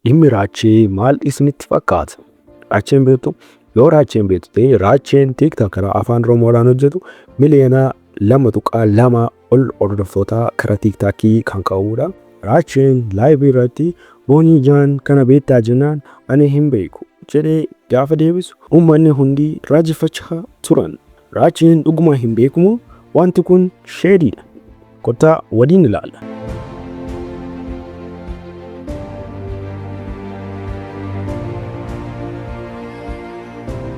Dhimmi Raachee maal isinitti fakkaata? Raacheen beektu? Yoo Raacheen beektu ta'e Raacheen TikTokeraa afaan Oromoodhaan hojjetu miliyoona 2.2 ol hordoftoota karaa TikTokii kan qabudha. Raacheen laayivii irratti Booniijaan kana beektaa jennaan ani hin beeku jedhee gaafa deebisu uummanni hundi raajeffachaa turan. Raacheen dhuguma hin beekumoo wanti kun sheediidha. Kottaa waliin ilaalla.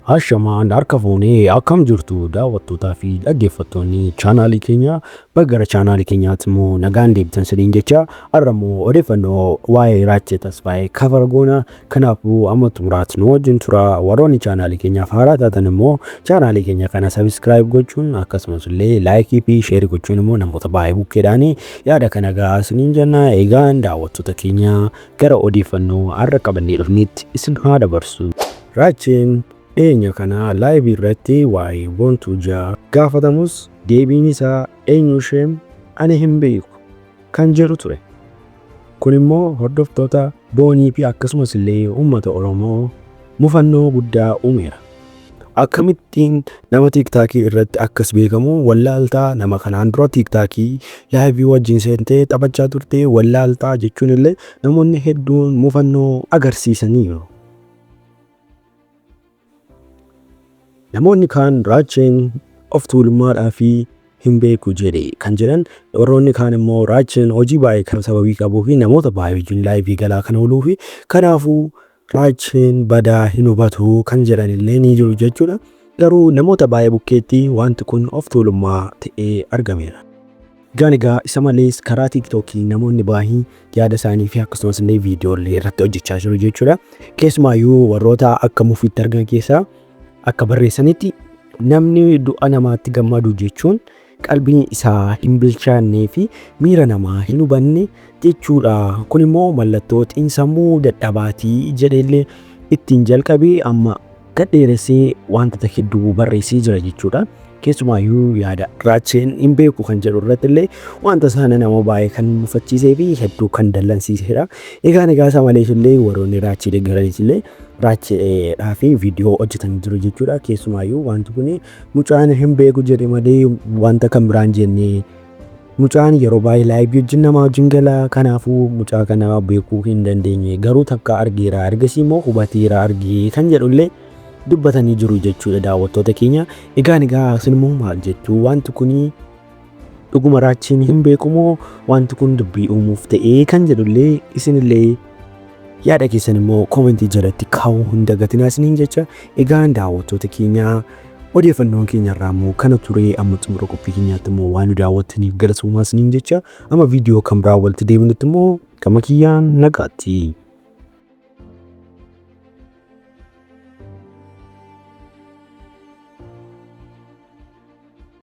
Ashamaan harka fuunee akkam jirtu daawwattootaa fi dhaggeeffattoonni chaanaalii keenya bagara chaanaalii keenyaatti immoo nagaan deebitan sadiin jecha har'a immoo odeeffannoo waa'ee Raachee Tesfaye kafara goona. Kanaafuu amma xumuraatti nu wajjin tura. Warroonni chaanaalii keenyaaf haaraa taatan immoo chaanaalii keenya kana subscribe gochuun akkasumas illee laayikii fi sheerii gochuun immoo namoota baay'ee bukkeedhaan yaada kana gahaa isiniin jenna. Egaan daawwattoota keenya gara odeeffannoo har'a qabannee dhufnetti isin haa dabarsu. Raacheen eenyu kana laayivii irratti waa'ee boontuu ja'a gaafatamus deebiin isaa eenyu ishee ani hin beeku kan jedhu ture. Kun immoo hordoftoota boonii fi akkasumas illee uummata Oromoo mufannoo guddaa uumeera. Akkamittiin nama TikTokii irratti akkas beekamu wallaaltaa nama kanaan dura TikTokii laayivii wajjin seentee taphachaa turte wallaaltaa jechuun illee namoonni hedduun mufannoo agarsiisaniiru. Namoonni kaan Raacheen of tuulummaadhaa fi hin beeku jedhee kan jedhan, warroonni kaan immoo Raacheen hojii baay'ee kan sababii qabuu fi namoota baay'ee wajjin laayivii galaa kan ooluu fi kanaafuu Raacheen badaa hin hubatu kan jedhan illee ni jiru jechuudha. Garuu namoota baay'ee bukkeetti wanti kun of tuulummaa ta'ee argameera. Egaa isa malees karaa TikTokii namoonni baay'een yaada isaanii fi akkasumas illee viidiyoolee irratti hojjechaa jiru jechuudha. Keessumaayyuu warroota akka mufiitti argan keessaa akka barreessanitti namni du'a namaatti gammadu jechuun qalbiin isaa hin bilchaannee fi miira namaa hin hubanne jechuudha. Kun immoo mallattoo xiinsammuu dadhabaatii jedheellee ittiin jalqabee amma gadheeressee wantoota hedduu barreessee jira jechuudha. Keessumaayyuu yaada Raacheen hin beeku kan jedhu irratti illee wanta sana nama baay'ee kan mufachiisee fi hedduu kan dallansiisedha. Egaa isa malees illee warroonni Raachee deeggaranis illee Raacheedhaa fi viidiyoo hojjetan jiru jechuudha. Keessumaayyuu wanti kun mucaan hin beeku jedhe malee wanta kan biraan jennee mucaan yeroo baay'ee laayivii wajjin nama wajjin gala. Kanaafuu mucaa kana beekuu hin dandeenye garuu takka argeera ergasii immoo hubateera argee kan jedhu illee dubbatanii jiru jechuudha daawwattoota keenya. Egaa isin immoo maal jettu? Wanti kun dhuguma Raacheen hin beekumoo wanti kun dubbii uumuuf ta'ee kan jedhu illee isin illee yaada keessan immoo koomentii jalatti kaa'uu hin dagatinaa isiniin jecha. Egaa daawwattoota keenya odeeffannoon keenya irraa immoo kana ture. Amma xumura qophii keenyaatti immoo waan nu daawwattaniif galatoomaa isiniin jecha. Amma viidiyoo kan biraa walitti deebinutti immoo gama kiyyaan nagaatti.